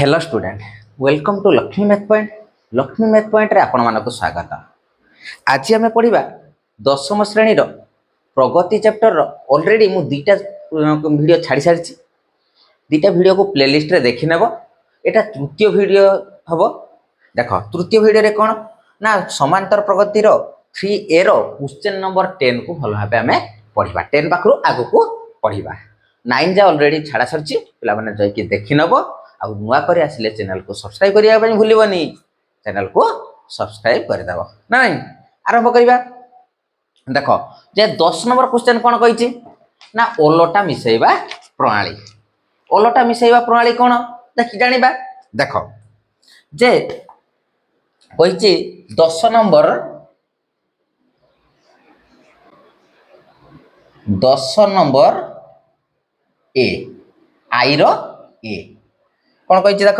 Hello student welcome to Lakshmi math point. Lakshmi math point रे आपण मानक स्वागत। आज आम पढ़ा दशम श्रेणी प्रगति चैप्टर ऑलरेडी मु दुईटा वीडियो छाड़ी सारी। दुईटा वीडियो को प्लेलिस्ट रे देखि नेब। एटा तृतीय वीडियो हम। देख तृतीय वीडियो रे कौन ना समांतर प्रगति 3A क्वेश्चन नंबर 10 को भल भाव आम पढ़ा। 10 पाखु आग को पढ़ा। 9 जा ऑलरेडी छाड़ा सारी पिला माने जाइए देखि नेब। आउ नुआ करे आसिले चैनल को सब्सक्राइब करिया पई भूलिबनी। चैनल को सब्सक्राइब कर दबो ना नहीं। आरंभ करिबा। देखो जे 10 नंबर क्वेश्चन कोन कहिछि ना ओलोटा मिसेइबा प्रणाली। ओलोटा मिसेइबा प्रणाली कोन देखि जानिबा। देखो जे कहिछि 10 नंबर ए आई रो ए कौन कही देख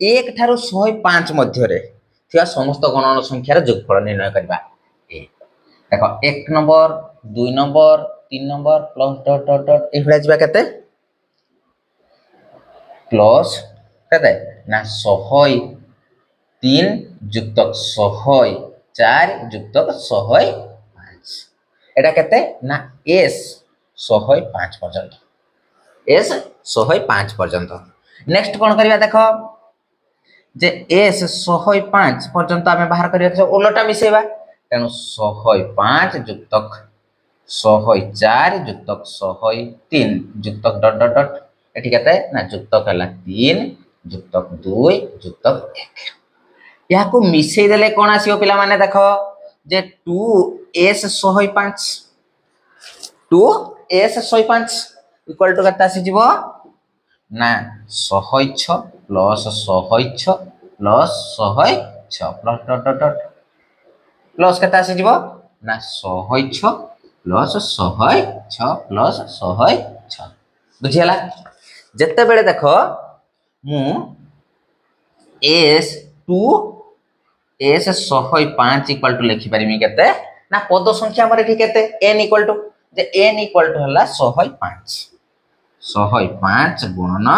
1 ठारू 105 मध्य समस्त गणन संख्यार जोगफल निर्णय करबा। ए देख 1 number 2 number 3 number plus dot dot dot A जिबा केते प्लस केते ना 103 युक्तक 104 युक्तक 105 एटा केते ना एस 105 पर्यंत। एस 105 पर्यंत। नेक्स्ट कौन करिया देख जे एस 105 पर्यंत आमे बाहर करिया ओलोटा मिसेबा। तेणु 105 युक्तक 104 युक्तक 103 युक्तक डॉट डॉट डॉट एठी केते ना युक्तक हला 3 युक्तक 2 युक्तक 1। या को मिसेई देले कोन आसीओ पिला माने देख जे 2s 105 2s 105 इक्वल टू केते आसी जिवो ना 106 plus 106 plus 106 plus dot dot dot plus केते आसी जिवो ना 106 प्लस 106 प्लस 106 बुझियला। जत्ते बेले देखो मु s 105 इक्वल टू लिखि परिमी केते ना पद संख्या हमर एठी केते n इक्वल टू जे n इक्वल टू हला 105 105 गुणन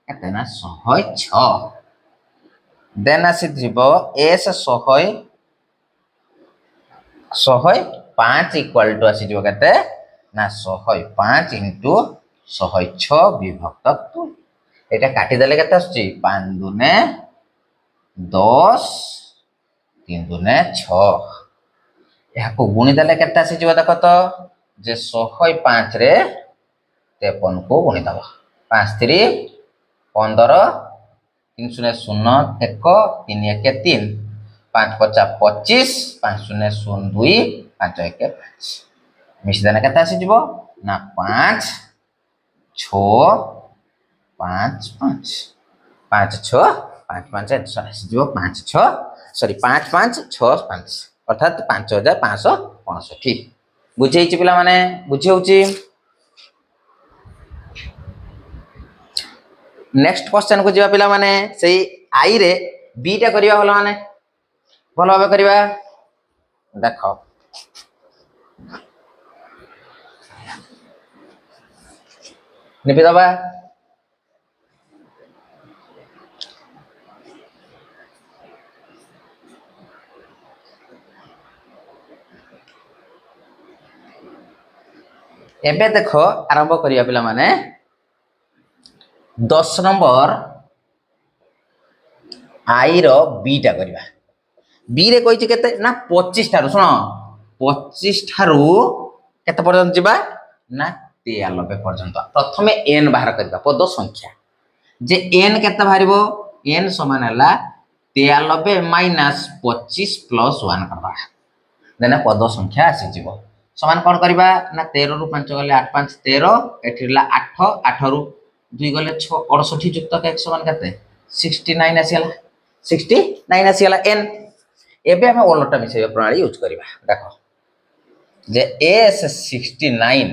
केते ना 106 देन आसी जिवो s 105 इक्वल टू आसी जिवो केते ना 105 इनटू 106 विभक्त 2 एटा काटी देले केते आछि 5 दुने 10 3 दुने 6 या को गुणी देले केते आसी जिवो देखो तो जे 105 रे 53 को गुणी दबा 5 3 15 3 0 0 1 3 1 3 5 50 25 5 0 0 2 5 1 5 मिस देना केते आसी जिवो ना 5 6 5 5 5 6 5 5 आसी जिवो 5 6 सॉरी 5 5 6 5 अर्थात 5565 बुझे पिला माने बुझे होची। नेक्स्ट क्वेश्चन को जीवा पिला माने सेही आई रे बी टा करिया भलो माने भलो भाबे करिवा। देखो निपि दबा एबे देखो आरंभ करिया पिला माने 10 नंबर आई रो बी टा करिवा। बी रे कहिछि केते ना 25 ठारू सुनो 25 ठारू केते पर्यंत जिबा ना 93 पर्यंत। प्रथमे n बाहर करिबा पद संख्या जे n केते बाहरिबो n समान हला 93 माइनस 25 प्लस 1 करबा देना पद संख्या आसी जिवो समान कोन करबा ना 13 रु 5 गले 8 5 13 एठिला 8 8 रु 2 गले 6 68 युक्त 1 समान केते 69 आसीला 69 आसीला n। एबे हम ओलोटा मिसेय प्रणाली यूज करबा। देखो जे s 69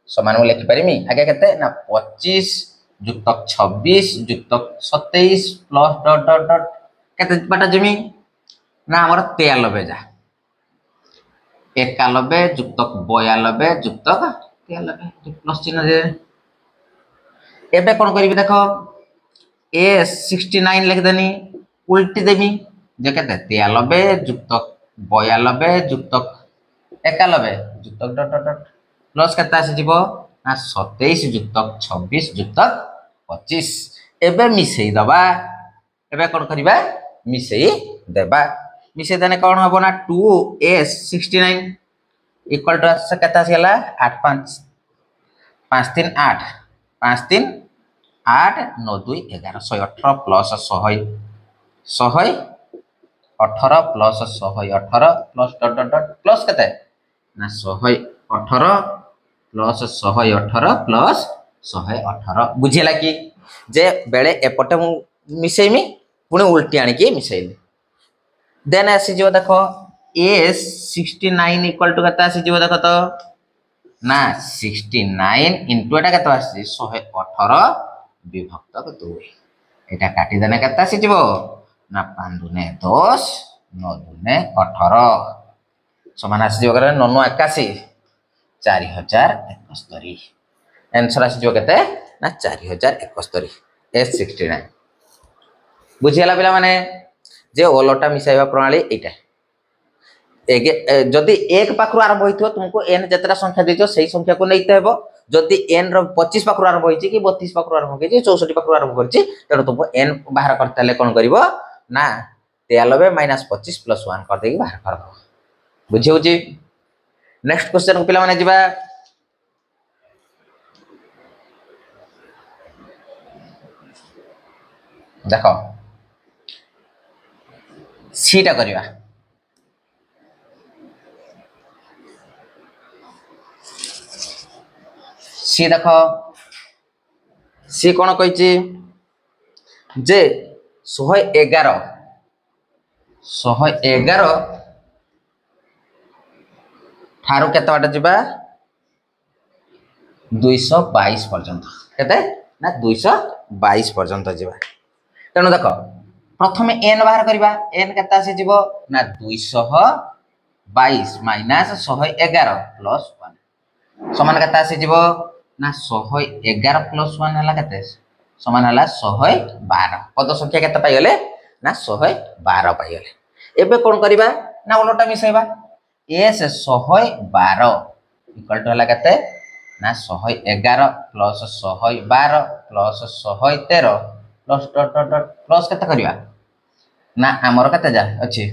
समान को लिखि परिमी आगे केते ना 25 युक्तक 26 युक्तक 27 प्लस डॉट डॉट डॉट केते बाटा जमी ना हमर 93 जा 91 युक्तक 92 युक्तक 93 प्लस चिन्ह दे। एबे कोन करिबि देखो ए 69 लिखदेनी उल्टी देमी जे केते 93 जुक्त 92 जुक्त 91 जुक्त डट डट डट प्लस केते आसी जीवो ना 27 जुक्त 26 जुक्त 25 एबे मिसेई दबा एबे कोन करिबा मिसेई देबा मिसेई देने कोन हबो ना 2s 69 इक्वल टू केते आसी गेला 8 5 5 3 8 5 3 8 9 2 11 118 प्लस 100 118 प्लस 118 प्लस डट डट डट प्लस केते ना 118 प्लस 118 प्लस 118 बुझिला कि जे बेले एपटे मु मिसेइमी पुणी उल्टी आनी की मिसेइली देन आसी जो देखो एस 69 इक्वल टू केते आसी जो देखो तो ना 69 इनटू एटा केते आसी 118 विभक्त 2 एटा काटी देने केते आसी जीवो ना 5 दुने 10 9 दुने 18 समान आसी जीवो करे 9 81 4071 आंसर आसी जीवो केते ना 4071 एस 69 बुझिला पिला माने जे ओलटा मिसाइबा प्रणाली एटा जदि एक पाखरु आरंभ होइथो तुमको एन जतरा संख्या देजो सही संख्या को नैते हेबो जदि एन रो 25 पाखरु आरंभ होइछि कि 32 पाखरु आरंभ होइछि 64 पाखरु आरंभ करछि तेनो तुमको एन बाहर करताले कोन करिवो ना 93 माइनस 25 प्लस 1 कर देकी बाहर कर दो बुझि होछि नेक्स्ट क्वेश्चन को पिला माने जिबा देखो सीटा करिवा सी देखो सी कौन कही जे 111 ठारू केते बाटे जिबा 222 पर्यंत केते ना 222 पर्यंत जिबा तेणु देखो प्रथमे एन बाहर करबा एन केते आसी जिवो ना 222 माइनस 111 प्लस 1 समान केते आसी जिवो ना 111 प्लस 1 हला केते समान हला 112 पद संख्या केते पाई गले ना 112 पाई गले एबे कोन करबा ना उलटा मिसेबा एस 112 इक्वल टू हला केते ना 111 plus 112 plus 113 plus dot dot dot plus केते करबा ना हमर केते जा अछि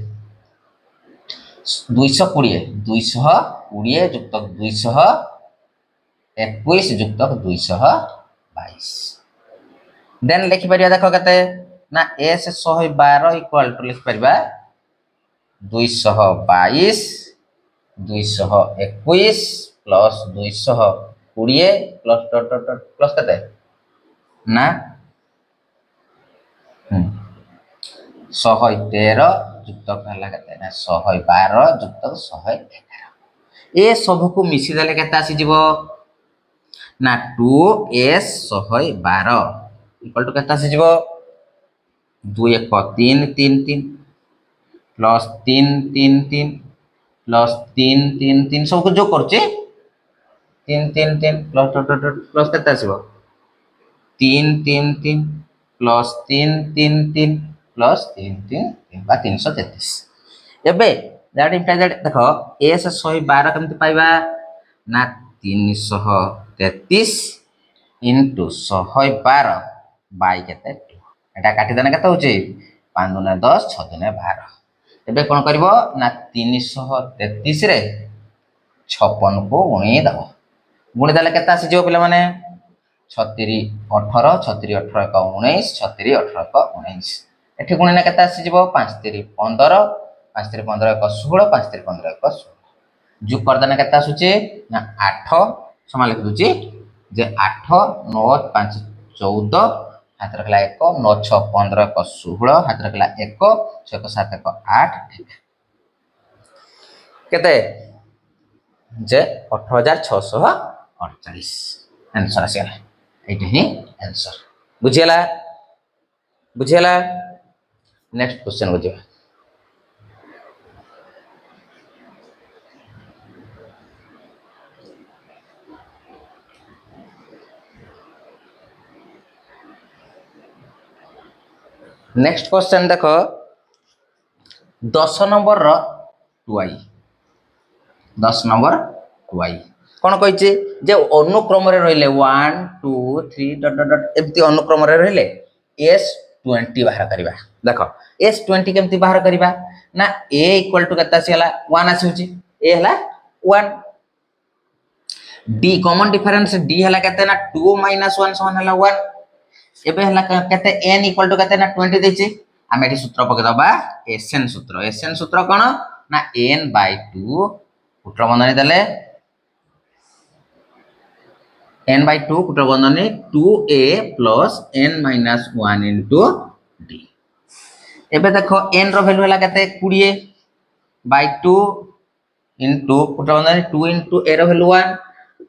220 जुक्त 221 जुक्त 222 देन लिखि परिया देखो केते ना एस 112 इक्वल टू लिखि परिबा 222 221 plus 220 plus dot dot dot plus केते ना 113 जुक्त हला केते ना 112 जुक्त 111 ए सब को मिसी देले केते आसी जीवो ना 2s 112 इक्वल टू केते आसी जीवो 2 1 3 3 3 प्लस 3 3 3 प्लस 3 3 3 सब को जो करछि 3 3 3 plus dot dot dot plus केते आसीबो 3 3 3 प्लस 3 3 3 प्लस 3 3 3 बा 333 एबे दैट इम्प्लाइज दैट देखो एस 112 केमति पाइबा ना 333 इनटू 112 बाय केते एटा काटी देना केते होची 5 दुने 10 6 दुने 12 एबे कोन करबो ना 333 रे 56 को गुणी दबो गुणी देले केते आसी जो पिला माने 36 18 36 18 का 19 36 18 का 19 एठी गुणी ना केते आसी जीवो 5 3 15 5 3 15 का 16 5 3 15 का 16 जो कर देना केते आसुची ना 8 समान लिख दुची जे 8 9 5 14 हाथ रखला 1 9 6 15 का 16 हाथ रखला 1 6 को 7 को 8 केते जे 18648 आंसर आसीला एटा ही आंसर बुझियला बुझियला नेक्स्ट क्वेश्चन बुझिया नेक्स्ट क्वेश्चन देख 10 नंबर रो 2i 10 नंबर 2i कौन कही जे अनुक्रम रहिले 1 2 3 डट डट डट एमती अनुक्रम रहिले S20 बाहर करबा देख S20 केमती बाहर करबा ना a इक्वल टू केता सिला 1 आसी a हला 1 d कॉमन डिफरेंस d हला केते ना 2 - 1 समान हला 1 एबे हला केते n इक्वल टू केते ना 20 देछि आमे एठी सूत्र पके दबा SN सूत्र कोन ना n/2 कुटर बंधनी देले n/2 कुटर बंधनी 2a plus n - 1 into d एबे देखो n रो वैल्यू हला केते 20/2 into कुटर बंधनी 2 into a रो वैल्यू 1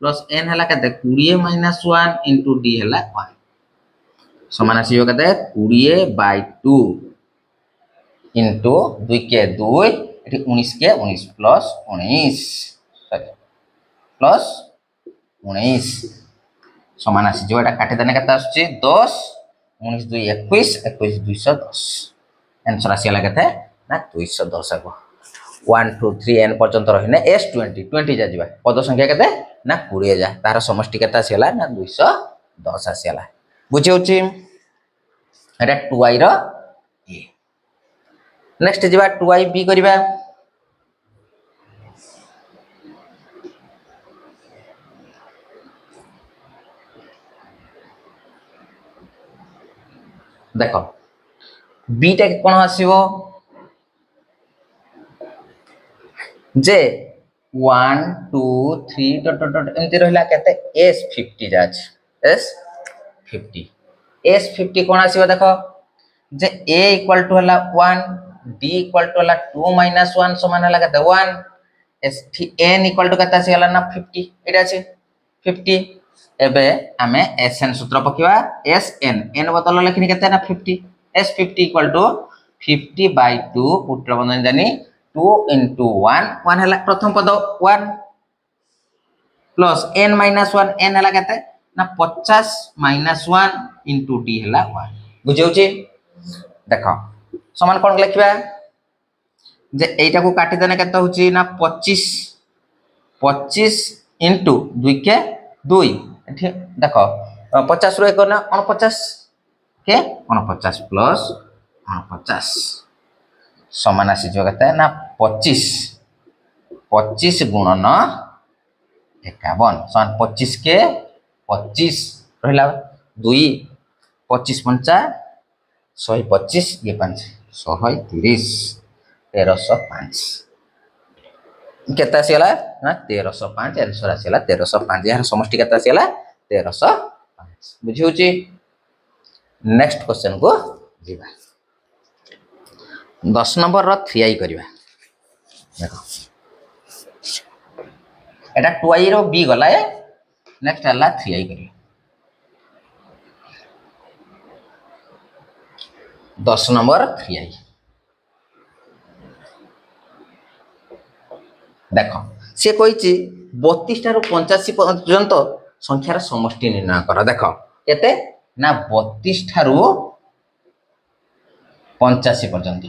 plus n हला केते 20 - 1 into d हला 1 समान आसीबो केते 20/2 into 2 के 2 एठी 19 के 19 plus 19 सॉरी plus 19 समान आसी जो एटा काटी देने केता आछी 10 19 2 21 21 210 आंसर आसीला केते ना 210 आगो 1 2 3 n पर्यंत रहिने S20 20 जा जिबा पद संख्या केते ना 20 जा तार समष्टि केता आसीला ना 210 आसीला बुझी होची एटा 2i रो a नेक्स्ट जिबा 2i b करिबा देखो बीटा कोन आसीबो जे 1 2 3 डॉट डॉट डॉट एमती रहला केते S50 जाच S50 कोन आसीबो देखो जे a इक्वल टू हला 1 d इक्वल टू हला 2 - 1 समान हला केते 1 s n इक्वल टू केते आसीला ना 50 एटा अछि 50 एबे आमे SN सूत्र पकिवा SN n बदल लिखनी केते ना 50 S50 इक्वल टू 50/2 पुत्र बंधन जानी 2 into 1 1 हला प्रथम पद 1 plus n - 1 n हला केते ना 50 - 1 into d हला 1 बुझियोची देखो समान कोन लिखबा जे एटा को काटी देने केते होची ना 25 into 2 के 2 एठी देखो 50 रो 1 ना 49 के 49 plus 49 समान आसी जो केते ना 25 गुणन 51 समान 25 के 25 रहला 2 25 पंचा 125 ये 5 130 1305 केता आसीला ना 1305 आंसर आसीला 1305 यार समष्टि केता आसीला 1305 बुझी होची नेक्स्ट क्वेश्चन को जीवा 10 नंबर रो 3i करबा देखो एटा 2i रो b गला है नेक्स्ट हला 3i करबा 10 नंबर 3i देखो से कहिची 32 टा रो 85 पर्यंत संख्यार समष्टि निर्णय कर देखो केते ना 32 टा रो 85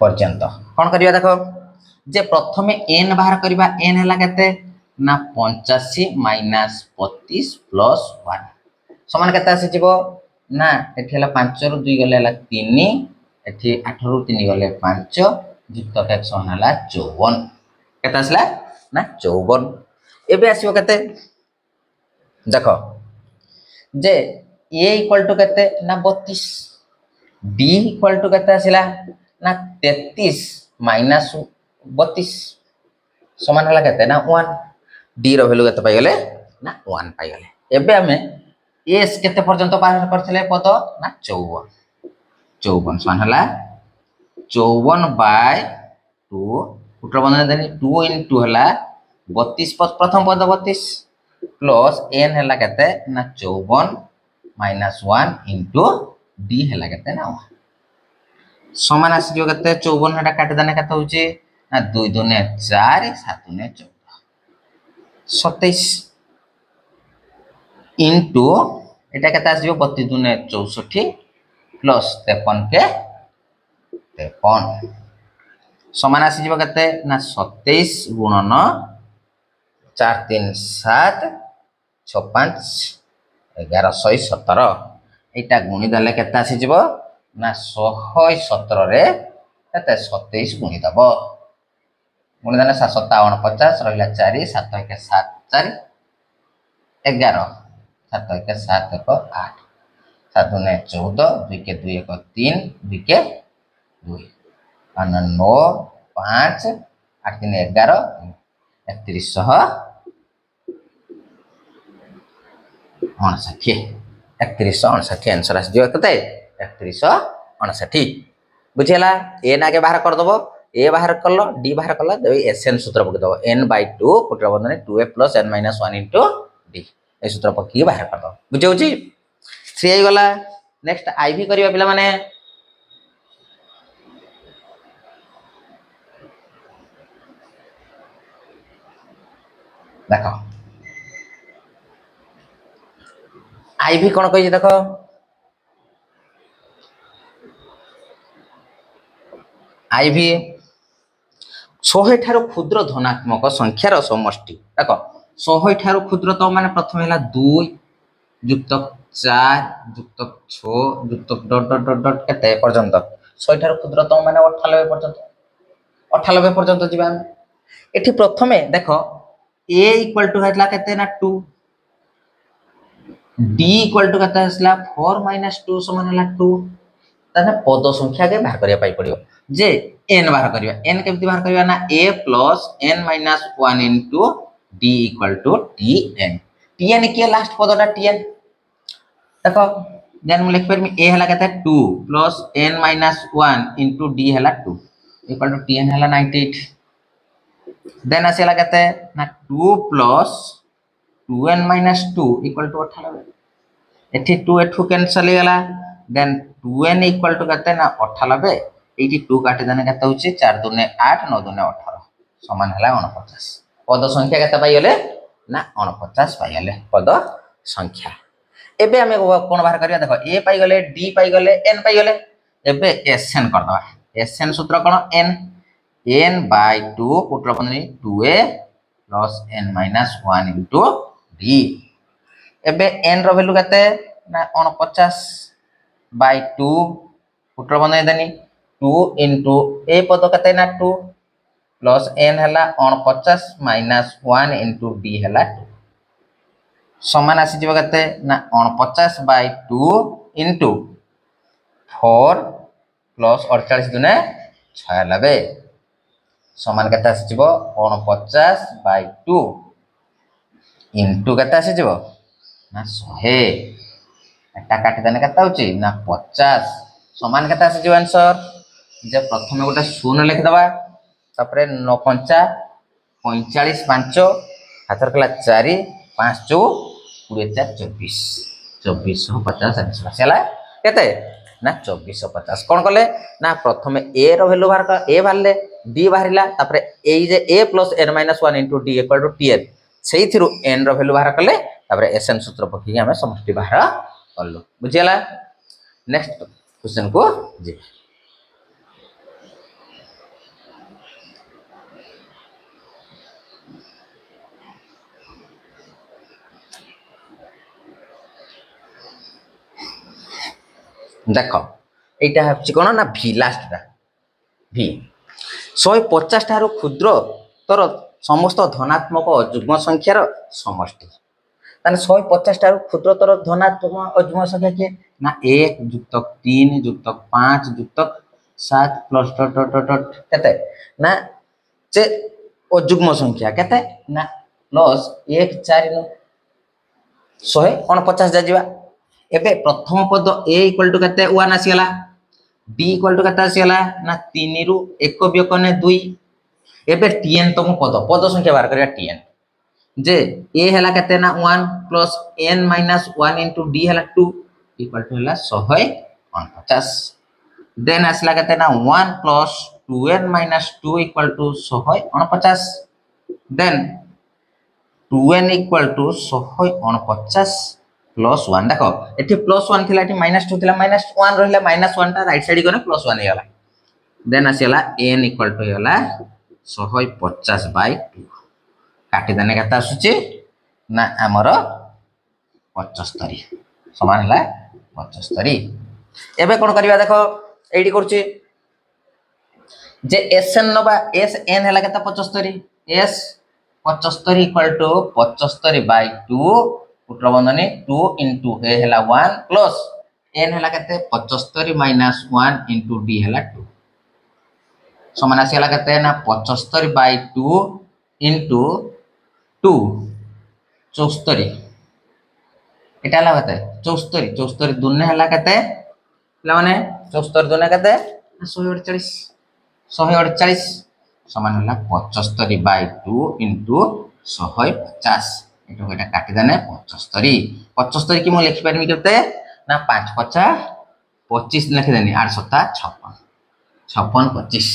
पर्यंत कोन करिया देखो जे प्रथमे n बाहर करिबा n हला केते ना 85 - 32 + 1 समान केते आसी जिवो ना एठी हला 5 रो 2 गले हला 3 एठी 8 रो 3 गले 5 युक्त के समान हला 54 केते आसला ना 54 एबे आसीबो केते देखो जे a इक्वल टू केते ना 32 d इक्वल टू केते आसिला ना 33 - 32 समान हला केते ना 1 d रो वैल्यू केते पाइ गेले ना 1 पाइ गेले एबे हमें s केते पर्यंत बाहर करथिले पद ना 54 समान हला 54/2 पुत्र बंधन देनी 2 into हला 32 प्रथम पद 32 प्लस n हला केते ना 54 - 1 into d हला केते ना 1 समान आसी जो केते 54 हटा काट देने केते होची ना 2 दुने 4 7 दुने 14 27 into एटा केते आसीबो 32 दुने 64 प्लस 53 के 53 समान आसीबो केते ना 27 गुणन 4 3 7 6 5 1117 एटा गुणी देले केते आसीबो ना 117 रे केते 27 गुणी दबो गुणी देले 7 57 50 रहिला 4 7 1 7 4 11 7 1 7 1 8 7 दुने 14 2 के 2 1 3 2 के 2 9 5 8 3 11 3159 आंसर आस दियो कते 3159 बुझिला ए ना के बाहर कर दबो ए बाहर करलो डी बाहर करलो देबे एसएन सूत्र पक दबो n/2 कुटरा बंधन 2a + n - 1 * d ए सूत्र पक बाहर कर दो बुझे होची 3 आई गला नेक्स्ट आईवी करिया पिला माने देखो आईवी कोन कहि देखो आईवी 100 ठारो क्षुद्र धनात्मक संख्यार समष्टि देखो 100 ठारो क्षुद्र तो माने प्रथम हैला 2 युक्तक 4 युक्तक 6 युक्तक डॉट डॉट डॉट डॉट केते पर्यंत 100 ठारो क्षुद्र तो माने 98 पर्यंत जीवा एठी प्रथमे देखो a इक्वल टू हैला केते ना 2 d इक्वल टू केते आसला 4 - 2 समान हैला 2 तने पद संख्या के बाहर करिया पाई पड़ियो जे n बाहर करिया n केमति बाहर करिया ना a + n - 1 * d = tn tn के लास्ट पदटा tn देखो देन हम लिख परमी a हला केते 2 + n - 1 * d हला 2 = tn हला 98 देन आसेला केते ना 2 + 2n - 2 = 98 एठी 2 एठू कैंसिल गेला देन 2n = केते ना 98 एठी 2 काटे देने केते होची 4 दुने 8 9 दुने 18 समान हला 49 पद संख्या केते पाई गेले ना 49 पाई गेले पद संख्या एबे हमें कोन बाहर करिया देखो a पाई गेले d पाई गेले n पाई गेले एबे sn कर दबा sn सूत्र कोन n/2 कुटरा बंधनी 2a + n - 1 * d एबे n रो वैल्यू केते ना 49/2 कुटरा बंधनी देनी 2 * a पद केते ना 2 + n हला 49 - 1 * d हला 2 समान आसी जीव केते ना 49/2 * 4 + 48 दुने 96 समान केते आसी जीव 49/2 * केते आसी जीव ना 100 एटा काटी देने केते होची ना 50 समान केते आसी जीव आंसर जे प्रथमे गोटे 0 लिख दबा तापरे 9 5 45 5 हाथर कला 4 5 2 24 2450 आंसर आसेला केते ना 2450 कोन कले ना प्रथमे a रो वैल्यू बाहर का a बाहरले d बाहरिला तापरे ए जे a + n - 1 * d = tn सेही थिरु n रो वैल्यू बाहर कले तापरे sn सूत्र पकी हमें समष्टि बाहर करलो बुझियला नेक्स्ट क्वेश्चन को जी देखो एटा हछि कोन ना v लास्टटा v 150 ठारो क्षुद्र तर समस्त धनात्मक अजुग्म संख्यार समष्टि ताने 150 ठारो क्षुद्र तर धनात्मक अजुग्म संख्या के ना 1 + 3 + 5 + 7 प्लस डॉट डॉट डॉट केते ना जे अजुग्म संख्या केते ना प्लस 1 4 9 149 जा जीवा एबे प्रथम पद a = केते 1 आसीला b = केते आसीला ना 3 रु 1 व्यकने 2 एबे tn तो पद संख्या बाहर करिया tn जे a हला केते ना 1 + n - 1 * d हला 2 = हला 149 देन आसला केते ना 1 + 2n - 2 = 149 देन 2n = 149 +1 देखो एठी +1 थिला एठी -2 थिला -1 रहिला -1 टा राइट साइड गने +1 हे गला देन आसीला n इक्वल टू होला 150/2 काटी देने केता आसुची ना हमर 75 समान होला 75 एबे कोन करबा देखो एडी करची जे sn नबा sn हला केता 75 s 75 इक्वल टू 75/2 पुत्र बंधनी 2 into a हला 1 प्लस n हला केते 75 - 1 into d हला 2 समान आसी हला केते ना 75/2 into 2 74 एटा हला केते 74 74 दुने हला केते माने 74 दुने केते 148 148 समान हला 75/2 into 150 एटो एटा काटी देने 75 75 की मु लिखि परमी केते ना 5 50 25 लिखि देनी 8 7 56 56 25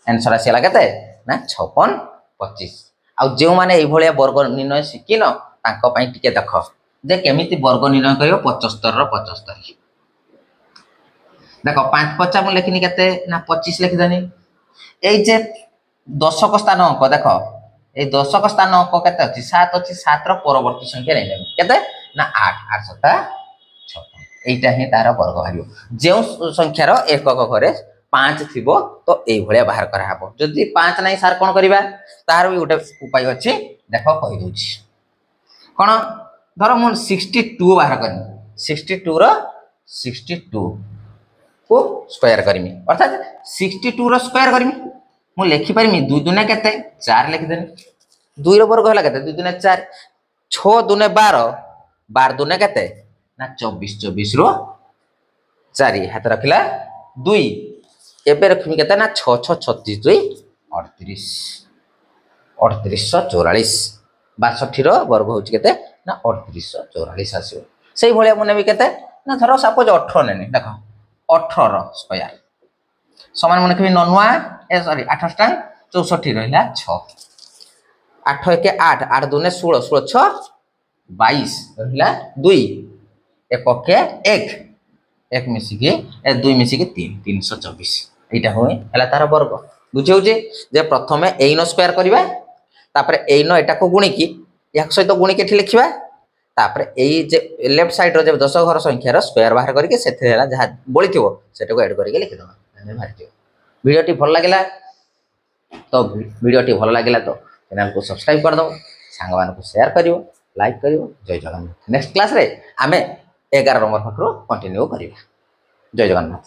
आंसर आसीला केते ना 56 25 आ जे माने एई भलिया वर्ग निर्णय सिकिनो तांको पई टिके देखो जे केमिति वर्ग निर्णय करियो 75 रो 75 देखो 5 50 मु लिखिनी केते ना 25 लिखि देनी एई जे दशक स्थान अंक देखो ए दशक स्थान अंक केते अछि 7 अछि 7 रो परवर्ती संख्या नै नेबे केते ना 8 8 7 56 एटा ही तार वर्ग भारियो जे संख्या रो एकक घरे 5 थिबो तो एई भलिया बाहर करा हबो जदि 5 नै सार कोन करिबा तार भी उठे उपाय अछि देखो कहि दोछि कोन धरो मु 62 बाहर करनी 62 रो 62 को स्क्वायर करमी अर्थात 62 रो स्क्वायर करमी मु लिखि परमी 2 दुने केते 4 लिखि देनी 2 रो वर्ग होला केते 2 दुने 4 6 दुने 12 12 दुने केते ना 24 24 रो 4 हाथ रखिला 2 एबे रखमी केते ना 6 6 36 2 38 3844 62 रो वर्ग होची केते ना 3844 आसीबो सेही भलिया मने भी केते ना धरो सपोज 18 नेनी देखो 18 रो स्क्वायर समान मन के ननुआ ए सॉरी 8 स्टांग 64 रहिला 6 8 1 8 8 2 16 16 6 22 रहिला 2 एक के 1 1 मिसी के ए 2 मिसी के 3 324 एटा होय हला तार वर्ग बुझियो जे प्रथमे ए नो स्क्वायर करबा तापर ए नो एटा को गुणी की एक सहित गुणी के लिखिबा तापर एई जे लेफ्ट साइड रो जे 10 घर संख्या रो स्क्वायर बाहर करके सेथे हला जहा बोली थिबो सेटा को ऐड करके लिखि दो एने बाहर थिबो वीडियो भल लगिला तो वीडियो भल लगिला तो चैनल को सब्सक्राइब कर दो सांग मान को शेयर करियो लाइक करियो जय जगन्नाथ नेक्स्ट क्लास रे आमे 11 नंबर पकरो कंटिन्यू करियो जय जगन्नाथ।